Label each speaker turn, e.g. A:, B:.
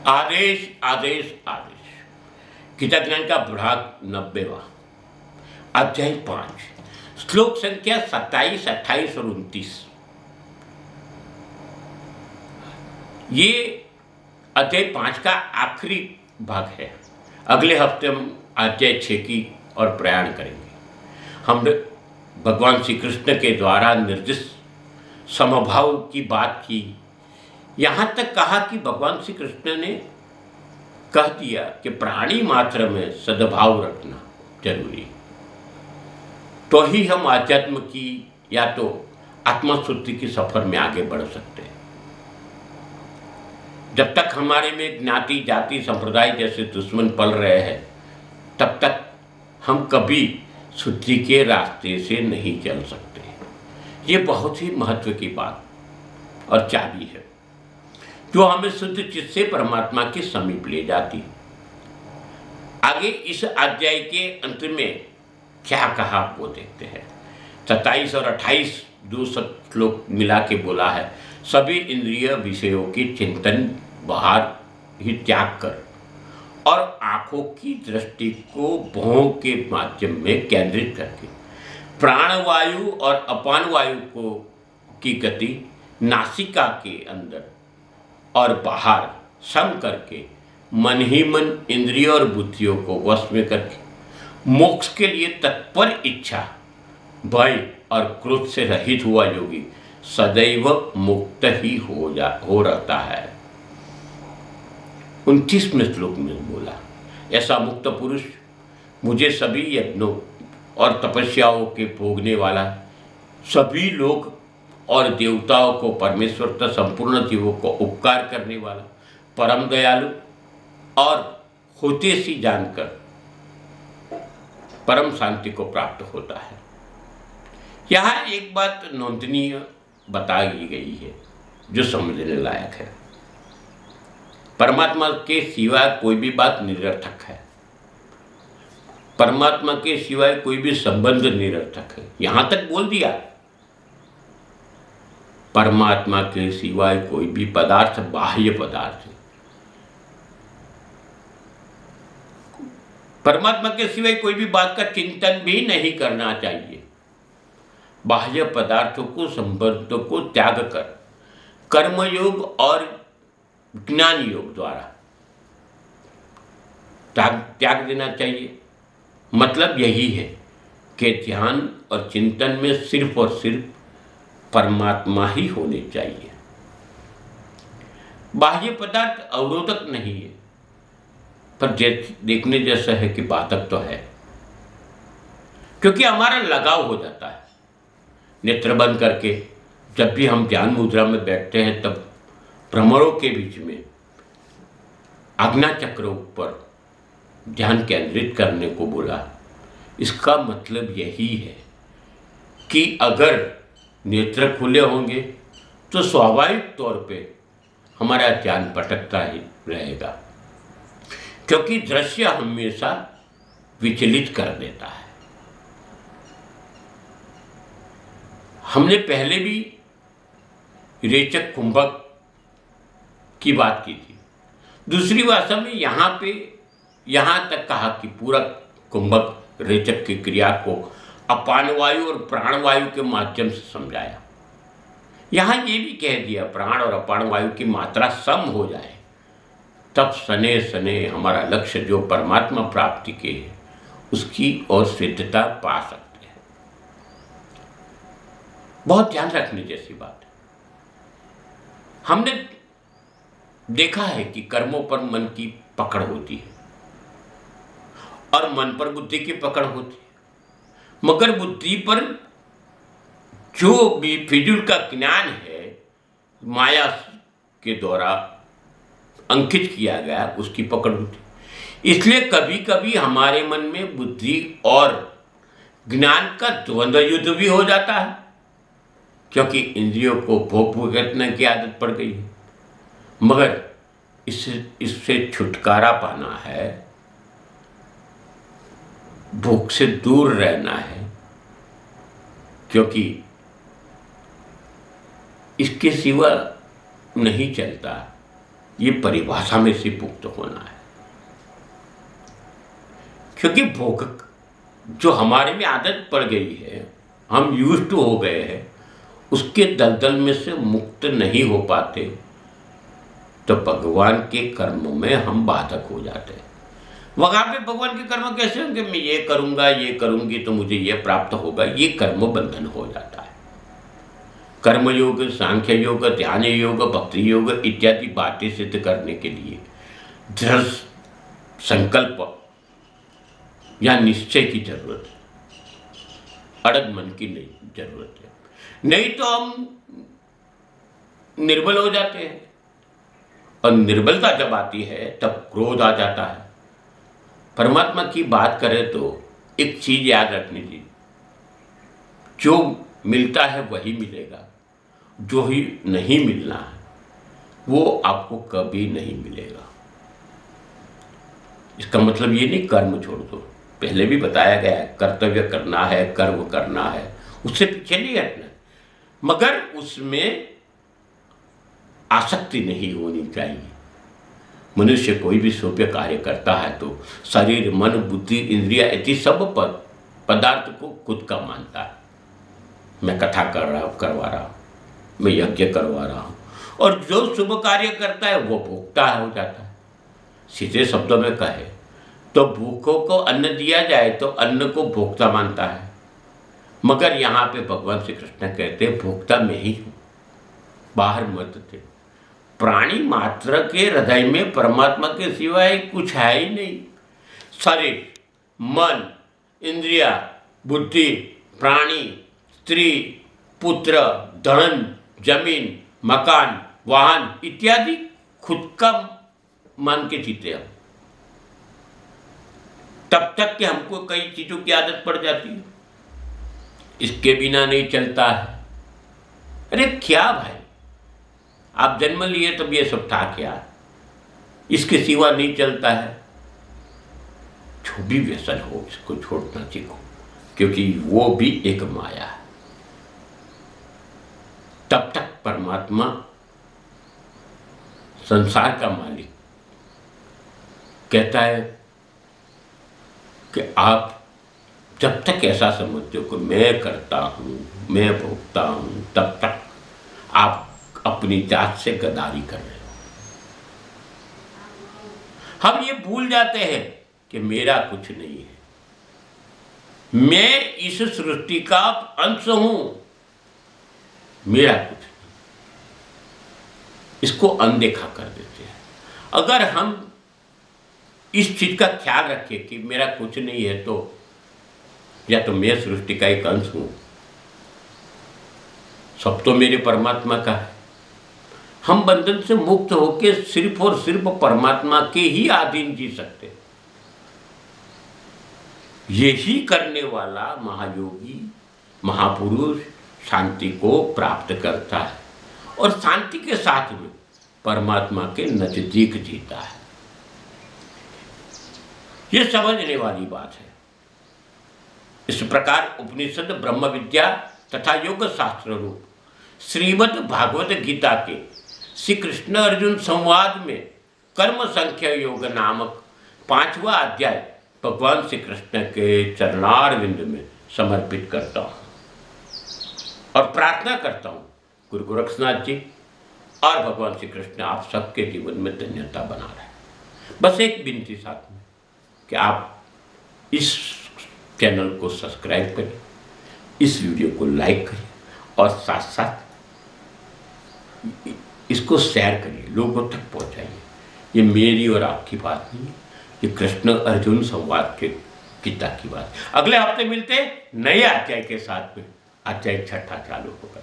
A: आदेश आदेश आदेश। गीता ज्ञान का भाग 90वां, अध्याय 5, श्लोक संख्या 27, 28 और 29। ये अध्याय 5 का आखिरी भाग है। अगले हफ्ते हम अध्याय 6 की और प्रयाण करेंगे। हमने भगवान श्री कृष्ण के द्वारा निर्दिष्ट समभाव की बात की। यहाँ तक कहा कि भगवान श्री कृष्ण ने कह दिया कि प्राणी मात्र में सद्भाव रखना जरूरी, तो ही हम आध्यात्म की या तो आत्मशुद्धि की सफर में आगे बढ़ सकते हैं। जब तक हमारे में ज्ञाति जाति संप्रदाय जैसे दुश्मन पल रहे हैं, तब तक हम कभी शुद्धि के रास्ते से नहीं चल सकते। ये बहुत ही महत्व की बात और चाबी है जो हमें शुद्ध चित्त से परमात्मा के समीप ले जाती। आगे इस अध्याय के अंत में क्या कहा वो देखते हैं। 27 और 28 दो श्लोक मिला के बोला है, सभी इंद्रिय विषयों के चिंतन बाहर ही त्याग कर और आंखों की दृष्टि को भौं के माध्यम में केंद्रित करके प्राणवायु और अपान वायु को की गति नासिका के अंदर और बाहर सम करके मन ही मन इंद्रियों और बुद्धियों को वश में करके मोक्ष के लिए तत्पर इच्छा, भय और क्रोध से रहित हुआ योगी सदैव मुक्त ही हो रहता है। 29वें श्लोक में बोला, ऐसा मुक्त पुरुष मुझे सभी यज्ञों और तपस्याओं के भोगने वाला, सभी लोग और देवताओं को, परमेश्वर तथा संपूर्ण जीवों को उपकार करने वाला, परम दयालु और होते सी जानकर परम शांति को प्राप्त होता है। यहाँ एक बात नोंदनीय बताई गई है जो समझने लायक है। परमात्मा के सिवाय कोई भी बात निरर्थक है। परमात्मा के सिवाय कोई भी संबंध निरर्थक है। यहाँ तक बोल दिया, परमात्मा के सिवाय कोई भी पदार्थ बाह्य पदार्थ है। परमात्मा के सिवाय कोई भी बात का चिंतन भी नहीं करना चाहिए। बाह्य पदार्थों को, संबंधों को त्याग कर कर्मयोग और ज्ञान योग द्वारा त्याग देना चाहिए। मतलब यही है कि ध्यान और चिंतन में सिर्फ और सिर्फ परमात्मा ही होने चाहिए। बाह्य पदार्थ अवरोधक नहीं है, पर देखने जैसा है कि बाधक तो है, क्योंकि हमारा लगाव हो जाता है। नेत्र बंद करके जब भी हम ध्यान मुद्रा में बैठते हैं, तब भ्रमरों के बीच में आज्ञा चक्रों पर ध्यान केंद्रित करने को बोला। इसका मतलब यही है कि अगर नेत्र खुले होंगे तो स्वाभाविक तौर पे हमारा ध्यान भटकता ही रहेगा, क्योंकि दृश्य हमेशा विचलित कर देता है। हमने पहले भी रेचक कुंभक की बात की थी। दूसरी भाषा में यहाँ तक कहा कि पूरा कुंभक रेचक की क्रिया को अपान वायु और प्राण वायु के माध्यम से समझाया। यहाँ ये भी कह दिया, प्राण और अपान वायु की मात्रा सम हो जाए तब सने सने हमारा लक्ष्य जो परमात्मा प्राप्ति के है उसकी और सिद्धता पा सकते हैं। बहुत ध्यान रखने जैसी बात है। हमने देखा है कि कर्मों पर मन की पकड़ होती है और मन पर बुद्धि की पकड़ होती है, मगर बुद्धि पर जो भी फिजूल का ज्ञान है माया के द्वारा अंकित किया गया उसकी पकड़ होती। इसलिए कभी कभी हमारे मन में बुद्धि और ज्ञान का द्वंद्व युद्ध भी हो जाता है, क्योंकि इंद्रियों को भोग भुगतने की आदत पड़ गई है। मगर इससे छुटकारा पाना है, भूख से दूर रहना है, क्योंकि इसके सिवा नहीं चलता। ये परिभाषा में से मुक्त होना है। क्योंकि भोग जो हमारे में आदत पड़ गई है, हम यूज्ड टू हो गए हैं, उसके दलदल में से मुक्त नहीं हो पाते, तो भगवान के कर्म में हम बाधक हो जाते हैं। वहां पे भगवान के कर्म कैसे होंगे? मैं ये करूंगा, ये करूंगी तो मुझे ये प्राप्त होगा, ये कर्म बंधन हो जाता है। कर्मयोग, सांख्य योग, ध्यान योग, भक्ति योग इत्यादि बातें सिद्ध करने के लिए दृढ़ संकल्प या निश्चय की जरूरत है, अड़ग मन की नहीं जरूरत है। नहीं तो हम निर्बल हो जाते हैं, और निर्बलता जब आती है तब क्रोध आ जाता है। परमात्मा की बात करें तो एक चीज याद रखनी चाहिए, जो मिलता है वही मिलेगा, जो ही नहीं मिलना है वो आपको कभी नहीं मिलेगा। इसका मतलब ये नहीं कर्म छोड़ दो, पहले भी बताया गया है, कर्तव्य करना है, कर्म करना है, उससे पीछे नहीं हटना, मगर उसमें आसक्ति नहीं होनी चाहिए। मनुष्य कोई भी शुभ कार्य करता है तो शरीर, मन, बुद्धि, इंद्रिया इति सब पदार्थ को खुद का मानता है। मैं कथा करवा रहा हूँ, मैं यज्ञ करवा रहा हूँ, और जो शुभ कार्य करता है वो भोक्ता हो जाता है। सीधे शब्दों में कहे तो भूखों को अन्न दिया जाए तो अन्न को भोक्ता मानता है, मगर यहाँ पे भगवान श्री कृष्ण कहते हैं भोक्ता में ही हूँ, बाहर मत थे। प्राणी मात्र के हृदय में परमात्मा के सिवाय कुछ है ही नहीं। शरीर, मन, इंद्रिया, बुद्धि, प्राणी, स्त्री, पुत्र, धन, जमीन, मकान, वाहन इत्यादि खुद का मान के जीते हम, तब तक कि हमको कई चीजों की आदत पड़ जाती है। इसके बिना नहीं चलता है। अरे क्या भाई, आप जन्म लिए तब ये सब था क्या? इसके सिवा नहीं चलता है। जो भी व्यसन हो इसको छोड़ना सीखो, क्योंकि वो भी एक माया है। तब तक परमात्मा संसार का मालिक कहता है कि आप जब तक ऐसा समझते हो कि मैं करता हूँ, मैं भोगता हूँ, तब तक आप अपनी जात से गद्दारी कर रहे हो। हम ये भूल जाते हैं कि मेरा कुछ नहीं है, मैं इस सृष्टि का अंश हूं, मेरा कुछ नहीं। इसको अनदेखा कर देते हैं। अगर हम इस चीज का ख्याल रखें कि मेरा कुछ नहीं है, तो या तो मैं सृष्टि का एक अंश हूं, सब तो मेरे परमात्मा का है। हम बंधन से मुक्त होकर सिर्फ और सिर्फ परमात्मा के ही अधीन जी सकते हैं। यही करने वाला महायोगी, महापुरुष शांति को प्राप्त करता है और शांति के साथ में परमात्मा के नजदीक जीता है। यह समझने वाली बात है। इस प्रकार उपनिषद, ब्रह्म विद्या तथा योग शास्त्र रूप श्रीमद् भागवत गीता के श्री कृष्ण अर्जुन संवाद में कर्म संख्या योग नामक 5वां अध्याय भगवान श्री कृष्ण के चरणारविंद में समर्पित करता हूँ और प्रार्थना करता हूँ गुरु गोरक्षनाथ जी और भगवान श्री कृष्ण आप सबके जीवन में धन्यता बना रहे। बस एक विनती साथ में कि आप इस चैनल को सब्सक्राइब करें, इस वीडियो को लाइक करें और साथ साथ इसको शेयर करिए, लोगों तक पहुंचाइए। ये मेरी और आपकी बात नहीं है, ये कृष्ण अर्जुन संवाद के गीता की बात। अगले हफ्ते मिलते हैं नए अध्याय के साथ में। अध्याय 6 चालू होगा।